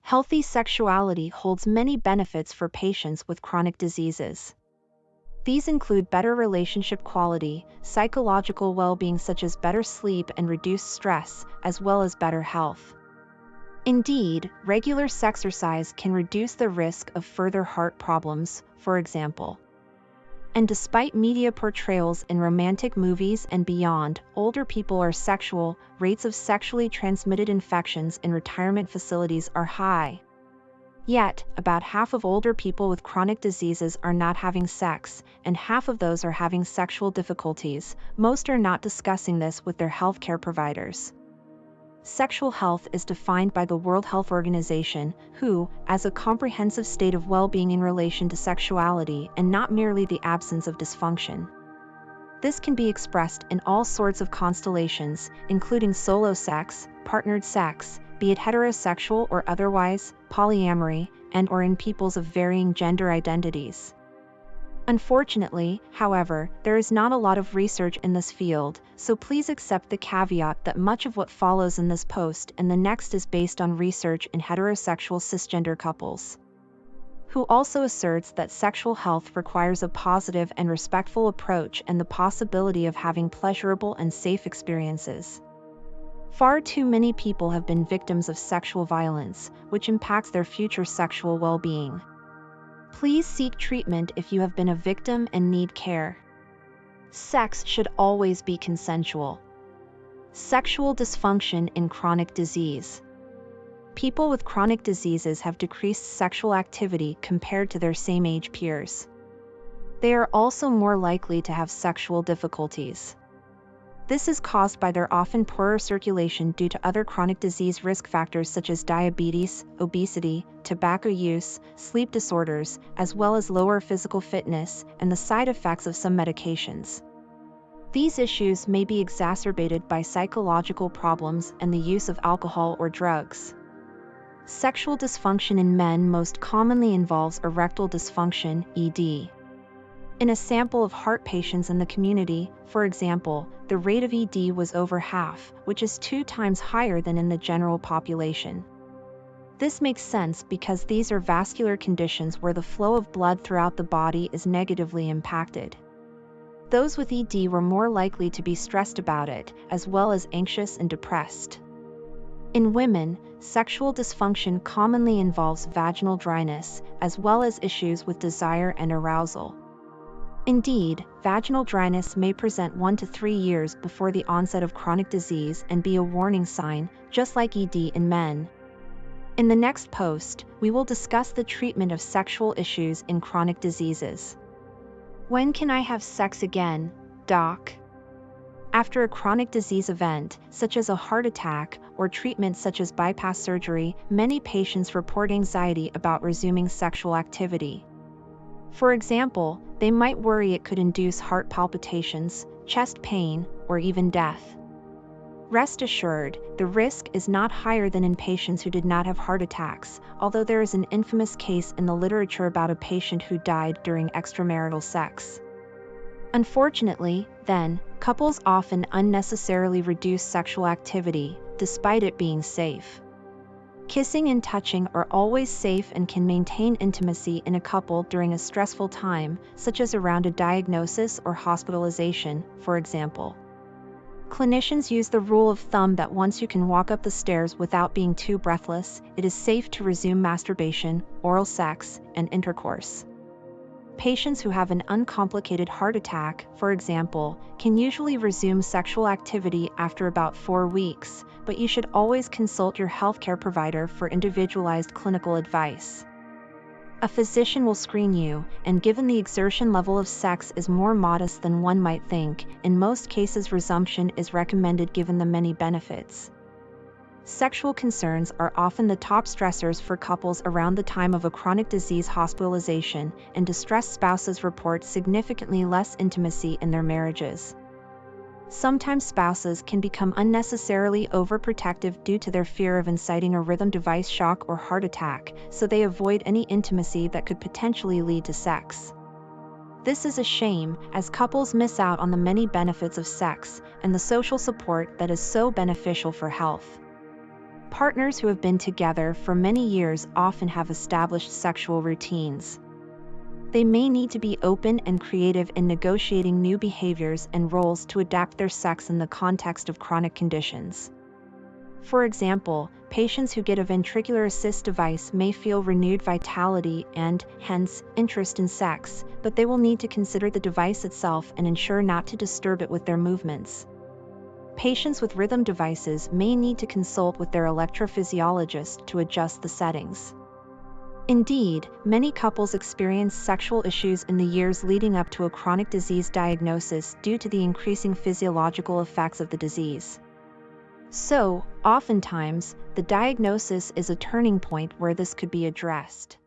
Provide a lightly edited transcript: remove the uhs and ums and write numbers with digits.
Healthy sexuality holds many benefits for patients with chronic diseases. These include better relationship quality, psychological well-being such as better sleep and reduced stress, as well as better health. Indeed, regular sexercise can reduce the risk of further heart problems, for example. And despite media portrayals in romantic movies and beyond, older people are sexual, rates of sexually transmitted infections in retirement facilities are high. Yet, about half of older people with chronic diseases are not having sex, and half of those are having sexual difficulties. Most are not discussing this with their healthcare providers. Sexual health is defined by the World Health Organization, WHO, as a comprehensive state of well-being in relation to sexuality and not merely the absence of dysfunction. This can be expressed in all sorts of constellations, including solo sex, partnered sex, be it heterosexual or otherwise, polyamory, and/or in peoples of varying gender identities. Unfortunately, however, there is not a lot of research in this field, so please accept the caveat that much of what follows in this post and the next is based on research in heterosexual cisgender couples. WHO also asserts that sexual health requires a positive and respectful approach and the possibility of having pleasurable and safe experiences. Far too many people have been victims of sexual violence, which impacts their future sexual well-being. Please seek treatment if you have been a victim and need care. Sex should always be consensual. Sexual dysfunction in chronic disease. People with chronic diseases have decreased sexual activity compared to their same-age peers. They are also more likely to have sexual difficulties. This is caused by their often poorer circulation due to other chronic disease risk factors such as diabetes, obesity, tobacco use, sleep disorders, as well as lower physical fitness and the side effects of some medications. These issues may be exacerbated by psychological problems and the use of alcohol or drugs. Sexual dysfunction in men most commonly involves erectile dysfunction, ED. In a sample of heart patients in the community, for example, the rate of ED was over half, which is 2 times higher than in the general population. This makes sense because these are vascular conditions where the flow of blood throughout the body is negatively impacted. Those with ED were more likely to be stressed about it, as well as anxious and depressed. In women, sexual dysfunction commonly involves vaginal dryness, as well as issues with desire and arousal. Indeed, vaginal dryness may present 1 to 3 years before the onset of chronic disease and be a warning sign, just like ED in men. In the next post, we will discuss the treatment of sexual issues in chronic diseases. When can I have sex again, doc? After a chronic disease event, such as a heart attack, or treatment such as bypass surgery, many patients report anxiety about resuming sexual activity. For example, they might worry it could induce heart palpitations, chest pain, or even death. Rest assured, the risk is not higher than in patients who did not have heart attacks, although there is an infamous case in the literature about a patient who died during extramarital sex. Unfortunately, then, couples often unnecessarily reduce sexual activity, despite it being safe. Kissing and touching are always safe and can maintain intimacy in a couple during a stressful time, such as around a diagnosis or hospitalization, for example. Clinicians use the rule of thumb that once you can walk up the stairs without being too breathless, it is safe to resume masturbation, oral sex, and intercourse. Patients who have an uncomplicated heart attack, for example, can usually resume sexual activity after about 4 weeks, but you should always consult your healthcare provider for individualized clinical advice. A physician will screen you, and given the exertion level of sex is more modest than one might think, in most cases resumption is recommended given the many benefits. Sexual concerns are often the top stressors for couples around the time of a chronic disease hospitalization, and distressed spouses report significantly less intimacy in their marriages. Sometimes spouses can become unnecessarily overprotective due to their fear of inciting a rhythm device shock or heart attack, so they avoid any intimacy that could potentially lead to sex. This is a shame, as couples miss out on the many benefits of sex and the social support that is so beneficial for health. Partners who have been together for many years often have established sexual routines. They may need to be open and creative in negotiating new behaviors and roles to adapt their sex in the context of chronic conditions. For example, patients who get a ventricular assist device may feel renewed vitality and, hence, interest in sex, but they will need to consider the device itself and ensure not to disturb it with their movements. Patients with rhythm devices may need to consult with their electrophysiologist to adjust the settings. Indeed, many couples experience sexual issues in the years leading up to a chronic disease diagnosis due to the increasing physiological effects of the disease. So, oftentimes, the diagnosis is a turning point where this could be addressed.